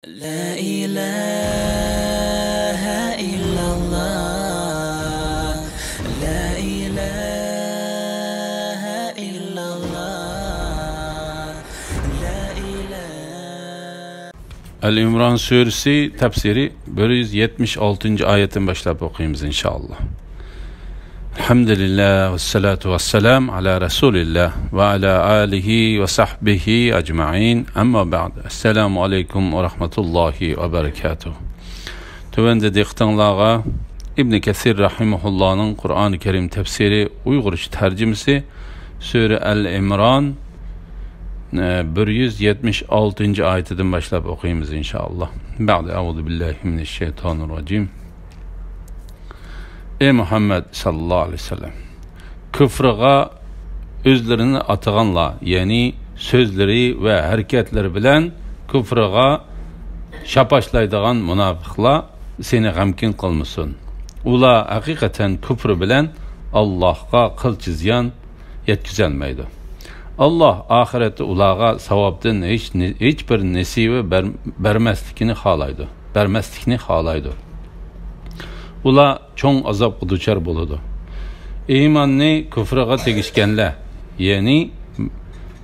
لا إله إلا الله لا إله إلا الله لا إله El-İmran suresi tefsiri 176. ayetten başlayıp okuyayım inşallah. Elhamdülillah ve salatu ve selam ala Resulillah ve ala alihi ve sahbihi ecma'in. Amma ba'd. Esselamu aleyküm ve rahmetullahi ve berekatuhu. Tövende diqtanlağa İbn Kesir rahimahullah'ın Kur'an-ı Kerim tefsiri Uygurca tercümesi Sure El-İmran 176. ayetinden başlayıp okuyayım inşallah. Ba'de euzu billahi mineşşeytanirracim. Ey Muhammed sallallahu aleyhi ve sellem, küfrıga özlerini atıganla, yani sözleri ve hareketleri bilen küfrıga şapaşlaydıgan münafıkla seni gamkin kılmışsın. Ula hakikaten küfrü bilen Allah'a kılçı ziyan yetküzelmeydi. Allah ahirette ulağa savabdan hiçbir nesibi vermeslikini halaydı. Ula çoğun azap duçar buludu. İmanni küfrüge tegişkenle, yani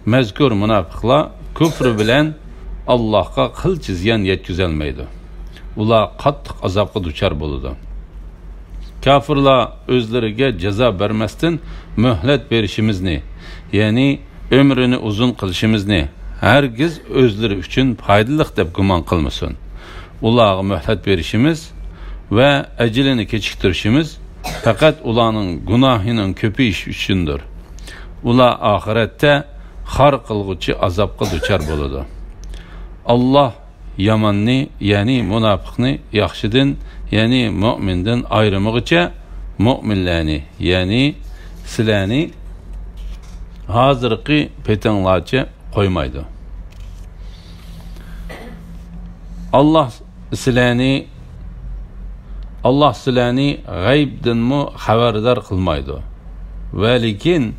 mezkur münafıkla küfrü bilen Allah'a kılçı ziyan yetküzelmeydi. Ula kattık azapı duçar buludu. Kafirla özlerine ceza vermezden mühlet verişimizni, yani ömrünü uzun kılışımızni herkes özleri için faydalılık dep güman kılmasın. Ulağa mühlet verişimiz ve ecelini keçiktirişimiz fakat ulanın günahının köpü iş üçündür. Ula ahirette har kılgıcı azapka duçar buludu. Allah yamanni, yani münafıkni yaxşıdın, yani müminden ayrımıgıca müminlerini, yani sileni hazırki petenlaçı koymaydı. Allah sileni gaybden mu haberdar kılmaydı. Ve lakin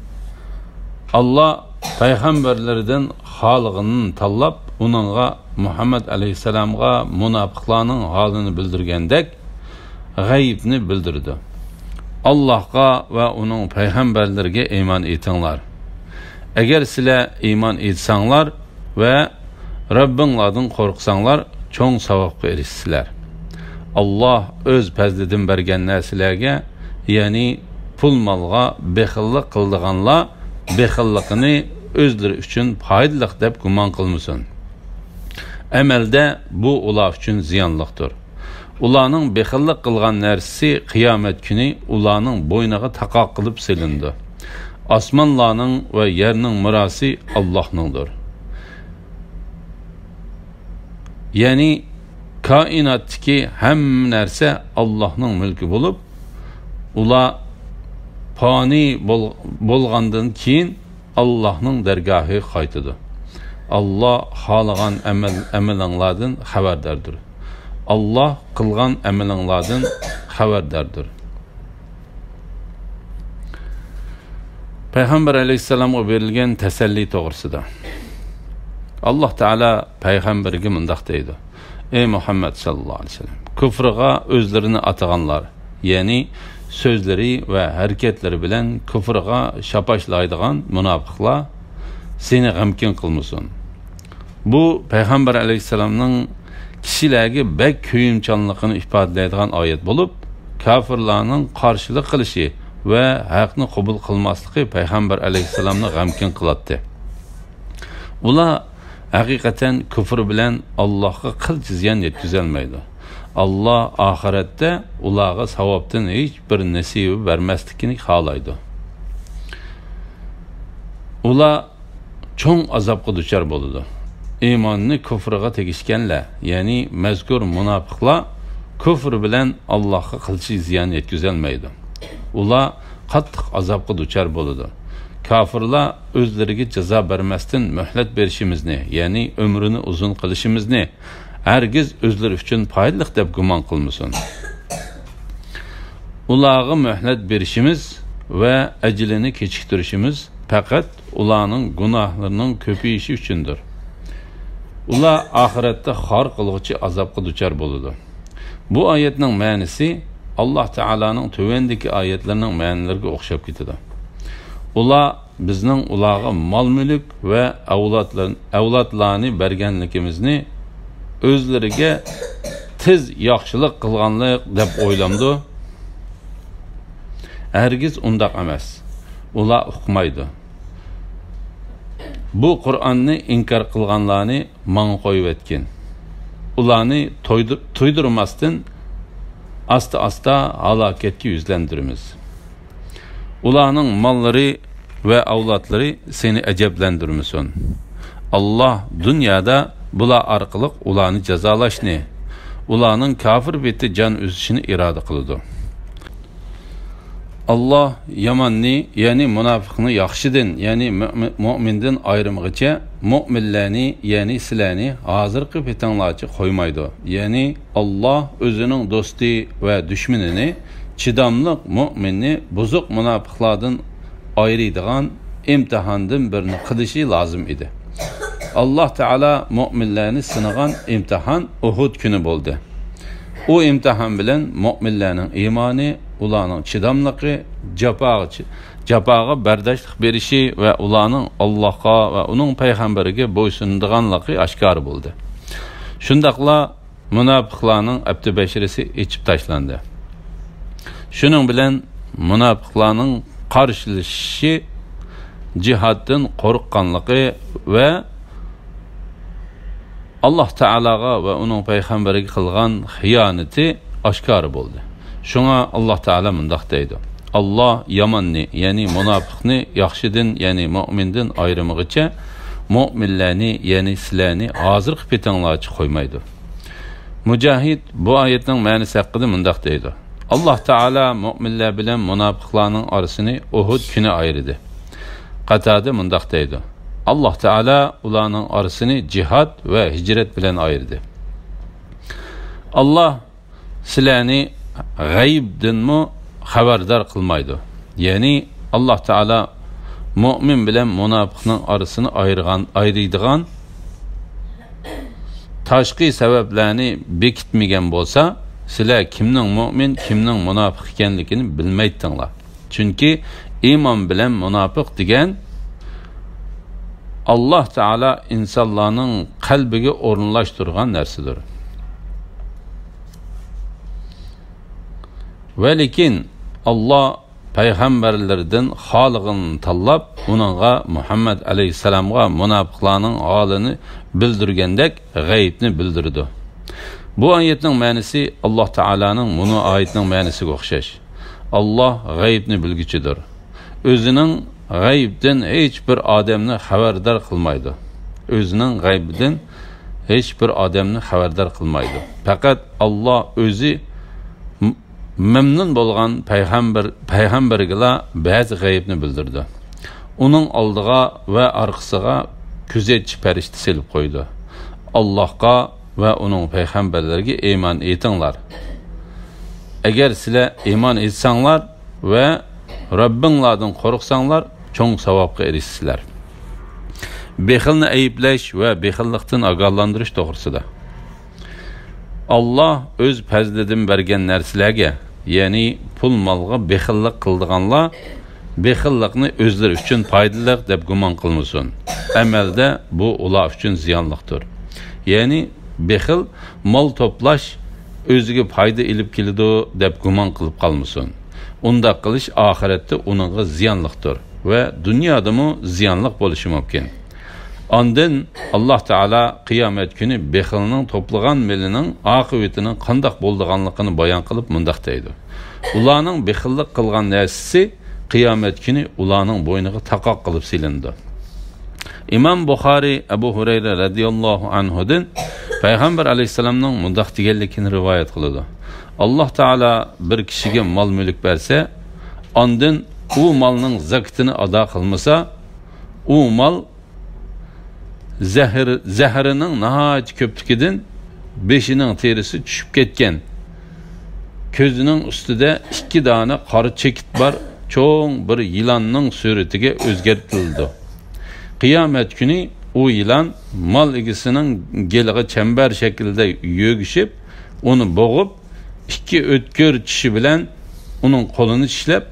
Allah peygamberlerden halığının tallap onunla Muhammed aleyhisselam'a münafıklarının halini bildirgendek gaybni bildirdi. Allah'a ve onun peygamberlerine iman etinler. Eğer sile iman etsanlar ve Rabbinlardan korksanlar çoğun savapqa erişsizler. Allah öz pəzlidən bergen nəslərə, yani pul malğa bexillik qıldığanla bexilliqini özləri üçün faydalıq dep güman qılmısın. Əməldə bu ular üçün ziyanlıqdır. Ulanın bexillik qılğan nərsisi qiyamət günü ulanın boynağı taqaq qılıb silindi. Asmanlarının ve yerinin mirası Allah'nındır. Yani kainattaki hem nerse Allah'ın mülkü bulup ula pani bolğandan keyin Allah'ın dergahı qaytıdı. Allah halığan əməlinlardan xəbərdardır. Allah qılğan əməlinlardan xəbərdardır. Peygamber aleyhisselam'a verilgen teselli doğrusuda. Allah Teala peygamberge mındaq deydi. Ey Muhammed sallallahu aleyhi ve sellem, küfrıga özlerini atıganlar, yani sözleri ve hareketleri bilen küfrıga şapaşlaydıgan münafıkla seni gamkin kılmışsın. Bu Peygamber aleyhisselamның kişilerge bek köyümçanlıqını ifadələydiğen ayet bulup, kafirlarının karşılık kılışı ve haqqını qabul qılmaslığı Peygamber aleyhisselamını gamkin kılattı. Ula hakikaten küfür bilen Allah'a kılçı ziyan yetküzelmeydi. Allah ahirette ulağa savabdan hiçbir nesibi vermezlikini halaydı. Ula çoğun azapqa duçar boludu. İmanını küfrüge tegişkenle, yani mezkur münafıkla küfür bilen Allah'a kılçı ziyan yetküzelmeydi. Ula kattık azapqa duçar boludu. Kafirler özlerine ceza vermezden mühlet verişimizni, yani ömrünü uzun kılışımızni herkes özleri için faydalıq dep güman kılmışsın. Ulağı mühlet verişimiz ve ecelini keçiktirişimiz fakat ulanın günahlarının köpü işi üçündür. ular oxiratda xor qilg'uchi azobga duchor bo'ladi. Bu oyatning ma'nosi Alloh taolaning tövendeki oyatlarining ma'nolariga o'xshab ketadi. Ular bizning ularga mol-mulk va avlodlarni berganligimizni o'zlariga tez yaxshilik qilganlik deb o'ylamdi. Hergiz undaq emas. Ular uqmaydi. Bu Qur'onni inkar qilganlarni manga qo'yib etgan. Ularni to'ydirmasdan asta halokatga yuzlandiramiz. Ularning mollari ve avlodlari seni ajablandirmasin. Allah dünyada bular orqali ularni jazolashni, ularning kafir beti jon uzishini iroda qiladi. Allah yamanni, yani munofiqni yaxshidan, yani mu'mindan ayirmoqcha mu'minlarni, yani sizlarni hozirgi petanlarcha qo'ymaydi. Yani Allah o'zining do'sti va dushmanini, chidamliq mu'minni buzuq munofiqlardan ayırıydıgan imtihandan birini qilishi lozim edi. Allah Teala mu'minlarni sınagan imtihan Uhud günü bo'ldi. O imtihan bilan mu'minlarning iymoni, ularning chidamligi, jafoga bardoshlik berishi va ularning Allohga va uning payg'ambariga bo'ysunadiganligi oshkor bo'ldi. Shundaqla munofiqlarning abtibashirisi ichib tashlandi. Shuning bilan munofiqlarning qarşılaşışı cihatdan qo'rqqanligi ve Allah Teala'ga ve onun peygamberiga qilgan xiyonati oshkor bo'ldi. Şuna Allah Teala mundaq deydi. Allah yamanni, yani munofiqni yaxshidan, yani mu'mindan ayirmoqcha mu'minlarni, yani sizlarni hozirgi petanlarcha qo'ymaydi. Mujahid bu oyatning ma'nosi haqida mundaq deydi. Allah Teala mu'minlar bilan munofiqlarning orasini Uhud kuni ayirdi. Qatada mundaq deydi. Allah Teala ularning orasini jihad ve hicret bilan ayirdi. Allah sizlarni g'aybdanmi xabardor qilmaydi. Yani Allah Teala mu'min bilan munofiqning orasini ayiradigan tashqi sabablarni bekitmagan bo'lsa, sizlar kimning mu'min, kimning munofiq ekanligini bilmaydinglar. Chunki iymon bilan munofiq degan Allah Teala insonlarning qalbiga o'rinlashtirgan narsadir. Va lekin Allah payg'ambarlardan xolig'ini tanlab, uningga Muhammad alayhisalomga munofiqlarning holini bildirgandek g'aybni bildirdi. Bu oyatning ma'nosi Allah Teala'nın bunu ayetning ma'nosiga o'xshash. Allah g'aybni bilguchidir. O'zining g'aybdan hech bir odamni xabardor qilmaydi. O'zining g'aybidan hech bir odamni xabardor qilmaydi. Faqat Allah o'zi memnun bo'lgan payg'ambarga ba'zi g'aybni bildirdi. Uning oldiga va orqasiga kuzatchi farishta selib qo'ydi. Allohga ve onun peygamberlerine iman etinglar. Eğer sizler iman etsanglar ve Rabbinglardan qo'rqsanglar, çoğun savabga erişsizler. Bexilni ayıplash ve bexillikdan ogohlantirish to'g'risida. Allah öz fazlidan bergan narsalarga, ya'ni pul molga bexillik qildiganlar bexillikni o'zlari uchun foydali deb gumon qilmasin. Amalda bu ular uchun ziyonliqdir. Ya'ni bexil mal toplash o'ziga foyda ilib keladi deb gumon qilib qolmasin. Unda qilish oxiratda uningga ziyonliqdir ve dunyoda mu ziyonliq bo'lishi mumkin. Ondan Allah Teala qiyomat kuni bexilning to'plagan melining oqibatinin qandoq bo'lganligini bayon qilib mundaq deydi. Ularning bexillik qilgan narsasi qiyomat kuni ularning bo'yniga taqoq qilib silindi. İmam Buxoriy Abu Hurayra radhiyallohu anhudan Peygamber aleyhisselamның mundaq deganligini rivoyat qiladi. Allah Teala bir kishiga mol mulk bersa, ondan u malning zakatini ado qilmasa, u mal zahrining nihoyat ko'pligidan beshining terisi tushib ketgan. Ko'zining ustida 2 dona qora chekit bor, cho'ng bir yilonning suratiga o'zgartirildi. Qiyomat kuni u yılan mal egisinin geliği çember şekilde yögüşüp onu boğup iki ötkör kişi bilen onun kolunu işlep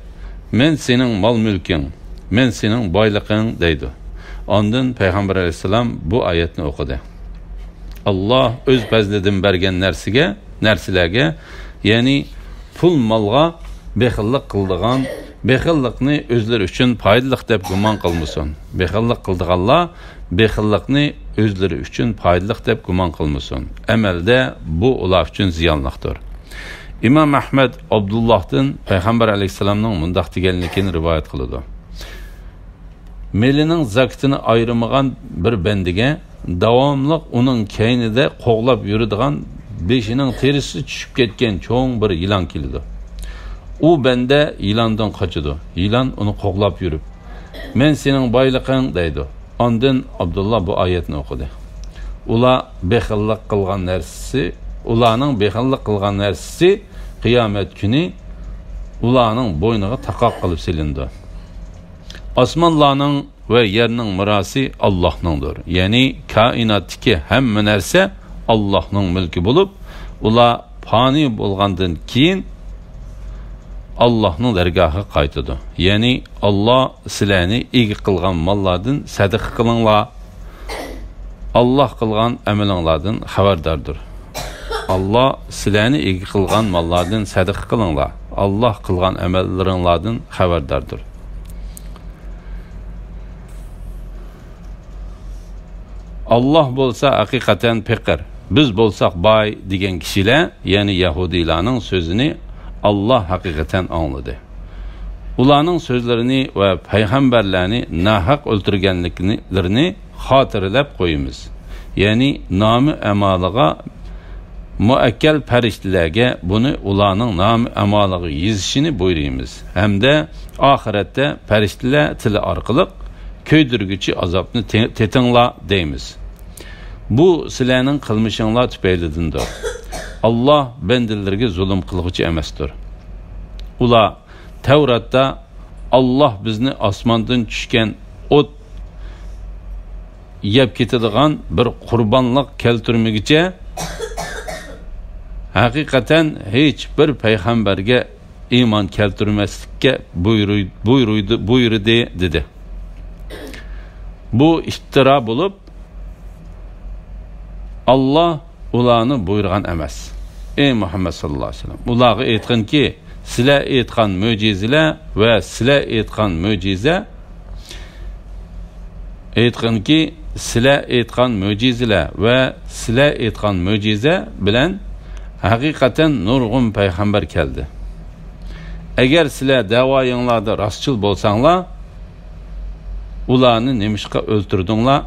men senin mal mülkün, men senin baylıkın deydi. Ondan Peygamber aleyhisselam bu ayetini okudu. Allah öz bezledin bergen nersilerge yani pul malga bexillik kıldığan bexillikni özleri üçün paydalıq deb guman qılmısın. Bexillik kıldığanlar bexillikni özleri üçün paydalıq deb guman qılmısın. Əməldə bu ular üçün ziyanlıqdır. İmam Ahmed Abdullah'dan Peygamber aleyhisselamның mundaq deganligini rivoyat qiladi. Melinin zakatını ayrımıgan bir bendige davamlıq onun keynide qoğlab yürüdüğən beşinin terisi düşüp ketken çoğun bir yılan kilidi. O bende yılandan kaçıdı. Yılan onu qoğlab yürüp men senin baylıqın deydi. Ondan Abdullah bu ayetini okudu. Ula bexillik qılğan nərsisi, ulanın bexillik qılğan nərsisi kıyamet günü ulanın boynuğa taqaq qılıb silindi. Osmanlarning ve yerning mirasi Allah'nındır. Yani kainatdagi hamma narsa Allah'ның mülkü bulup, ular fani bo'lgandan keyin Allah'ның dergahı qaytıdı. Yani Allah sizlarni egi qilgan mallardan sadaqa qilinglar. Allah qilgan amalinglardan xabardardır. Allah sizlarni egi qilgan mallardan sadaqa qilinglar. Allah qilgan amallaringlardan xabardardır. Allah bolsa hakikaten pekir. Biz bolsak bay degan kişiler, yani Yahudilarning sözünü Allah hakikaten anladı. Ularning sözlerini ve peygamberlerini nahaq öldürgenliklerini hatırlap koyumuz. Yani namı emalığa muakkel periştilerge bunu ularning namı emalığı yazışını buyuruyumuz. Hem de ahirette periştiler tili arqılıq köydürgüçü azapını tetinla deyimiz. Bu sizlarning qilmishinglar tufaylidandir. Allah bendilerge zulüm qilg'uchi emasdir. Ular Tevratda Allah bizni osmondan tushgan o't yeb ketadigan bir qurbonlik keltirmagicha haqiqatan hech bir payg'ambarga iymon keltirmaslikka buyurdi dedi. Bu iftira bo'lib Allah ularni buyurgan emas. Ey Muhammed sallallahu aleyhi ve sellem, ularga aytgan ki, sizlar aytgan mo'jizalar va sizlar aytgan mo'jiza bilan haqiqatan nurg'un payg'ambar keldi. Agar sizlar da'voyinglarda rostchil bo'lsanglar, ularni nemishqa o'ltirdinglar?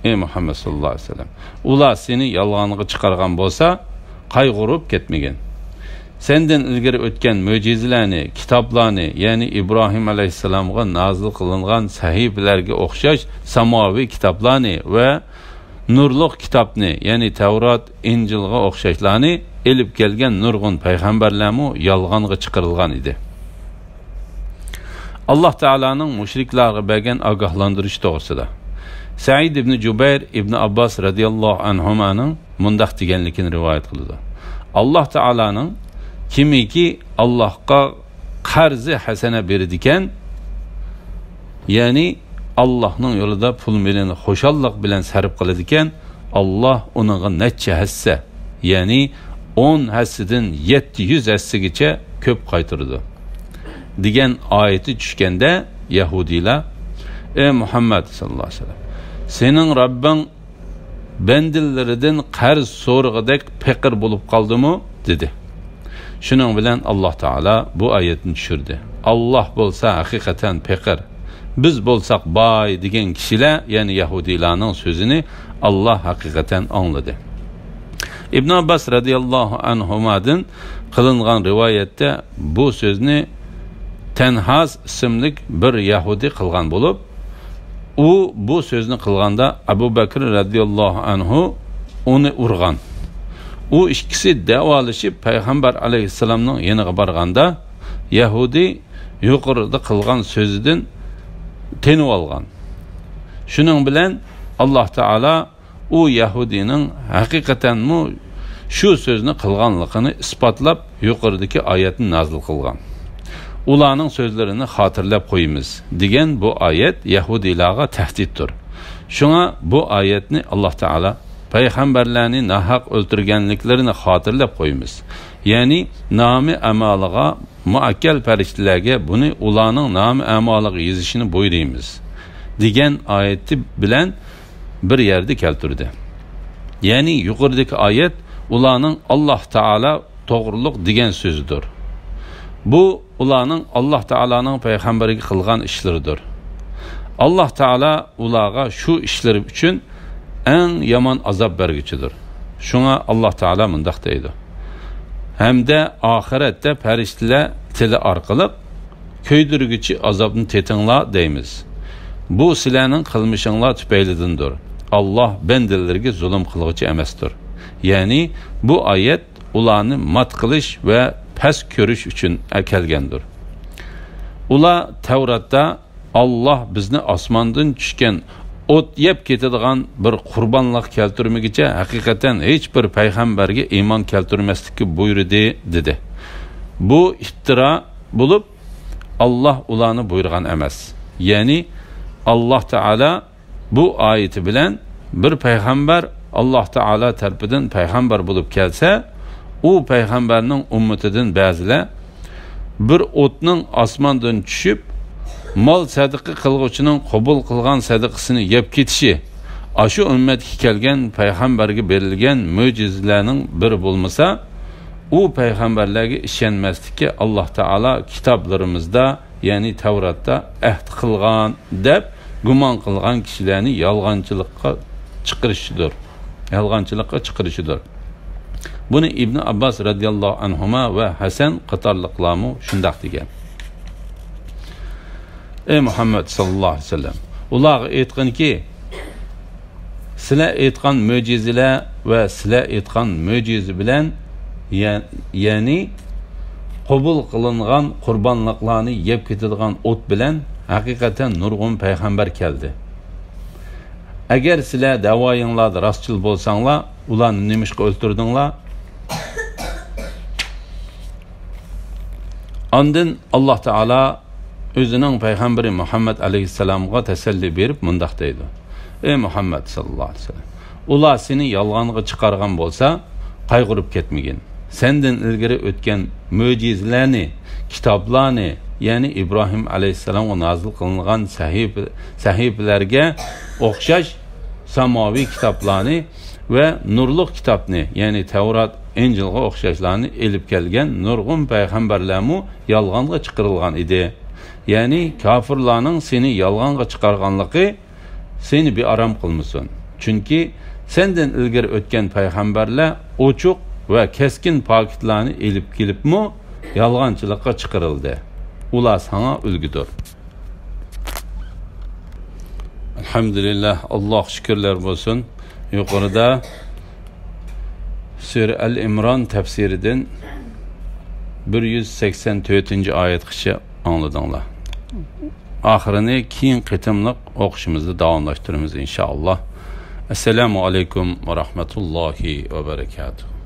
Ey Muhammed sallallahu aleyhi ve sellem, ular seni yalğanlığı çıkargan bolsa qayg'urib ketmegen. Senden ilgari o'tgan mo'jizalarni, kitoblarni, yani İbrahim aleyhisselamga nazil qilingan sahifelerge o'xshash samoviy kitoblarni ve nurluq kitobni, yani Tevrat, İncilga o'xshashlarni elib kelgan nurg'un payg'ambarlarmi yalğanlığı chiqarilgan edi. Allah Teala'nın müşriklarga bergan ogohlantirish to'g'risida Said ibn Jubayr ibn Abbas radiyallahu anhumanın mundaq deganligini rivoyat qildi. Allah Teala'nın kimiki Allah'a qarzi hasana berdikan, yani Allah'ның yolida pul milini xo'shallik bilan sarf qiladikan, Allah onunğa necha hassa, yani 10 hassidan 700 hassigacha ko'p qaytirdi. Degan oyati tushganda Yahudilar, ey Muhammed sallallahu aleyhi ve sellem, senin Rabbin bendillerinden qarz so'rg'idek pekir bulup kaldı mı? Dedi. Şunun bilen Allah Teala bu ayetini düşürdü. Allah bolsa hakikaten pekir, biz bolsak bay degan kişiler, yani Yahudilarning sözünü Allah hakikaten anladı. İbn Abbas radiyallahu anhumadan kılıngan rivayette bu sözünü Tenhaz isimlik bir Yahudi kılgan bulup, bu sözünü kılganda Abu Bakr radiyallahu anhu onu urgan. O ikisi davalışıp Peygamber aleyhisselamның yanına barganda Yahudi yuqorida kılgan sözüdün tenip algan. Şunun bilen Allah Taala u Yahudining haqiqatan mu shu so'zni qilganligini isbotlab yuqoridagi oyatni nozil qilgan. Ularning so'zlarini xotirlab qo'yamiz degan bu oyat Yahudilarga tahdiddir. Shunga bu oyatni Alloh Taala payg'ambarlarni nahaq o'ltirganliklarini xotirlab qo'yamiz. Ya'ni nomi amaliga muakkal farishtalarga buni ularning nomi amaliga yozishini buyuramiz degan oyati bilan bir yerda keltirdi. Ya'ni yuqoridagi oyat ularning Alloh Taala to'g'riliq degan so'zidir. Bu ularning Alloh Taolaning payg'ambariga qilgan ishlaridir. Alloh Taala ularga shu ishlari uchun eng yomon azob berguchidir. Shunga Alloh Taala mundaq deydi. Hamda oxiratda farishtalar tili orqali ko'ydirguchi azobni tetinglar deymiz. Bu sizlarning qilmishinglar tufaylidandir. Alloh bandalarga zulm qiluvchi emasdir. Ya'ni bu oyat ularni mat qilish va past ko'rish uchun kelgandir. Ular Tavratda Alloh bizni osmondan tushgan o't yeb ketadigan bir qurbonlik keltirmagicha haqiqatan hech bir payg'ambarga iymon keltirmaslikka buyurdi dedi. Bu iftira bo'lib Alloh ularni buyurgan emas. Ya'ni Alloh Taala bu oyati bilan bir payg'ambar Alloh Taala tarafidan payg'ambar bo'lib kelsa, u payg'ambarning ummatidan ba'zilar bir o'tning osmondan tushib mol sadaqa qilguvchining qabul qilgan sadaqasini yeb ketishi ashu ummatga kelgan payg'ambarga berilgan mo'jizalarning biri bo'lmasa, u payg'ambarlarga ishonmaslikka Alloh Taolo kitoblarimizda, ya'ni Tavratda ahd qilgan deb gumon qilgan kishilarni yolg'onchilikqa chiqarishidir. Buni Ibn Abbas radhiyallohu anhuma va Hasan qatorliqlarmu shundoq degan. Ey Muhammad sallallohu alayhi vasallam, ular aytganki, sizlar aytgan mo'jizalar va sizlar aytgan mo'jiza bilan, ya'ni qabul qilingan qurbonliqlarni yeb ketadigan o't bilan haqiqatan nurg'un payg'ambar keldi. Agar sizlar da'voyinglarda rostchil bo'lsanglar, ularni nimishqa o'ltirdinglar? Ondan Alloh Taolo o'zining payg'ambari Muhammad alayhisalomga tasalli berib mundaq deydi. Ey Muhammad sallallohu alayhi vasallam, ular seni yolg'onga chiqargan bo'lsa, qayg'urib ketmagin. Sendan ilgari o'tgan mo'jizalarni, kitoblarni, ya'ni Ibrohim alayhisalomga nozil qilingan sahifalarga o'xshash samoviy kitoblarni va nurliq kitobni, ya'ni Tavrat, Injilga o'xshashlarni elib kelgan nurg'un payg'ambarlarmu yolg'onga chiqarilgan edi. Ya'ni kafirlarning seni yolg'onga chiqarganligi seni bearam qilmasin. Chunki sendan ilgari o'tgan payg'ambarlar ochiq va keskin paketlarni elib kelibmi yolg'onchilikqa chiqarildi. Ular sana ulgudur. Alhamdulillah, Alloh shukrlar bo'lsin. Yuqorida Sura Al-Imron tafsiridan 184-oyatgacha angladinglar. Oxirini keyin qitimliq o'qishimizni davomlashtiramiz inshaalloh. Assalomu alaykum va rahmatullohi va barakatuh.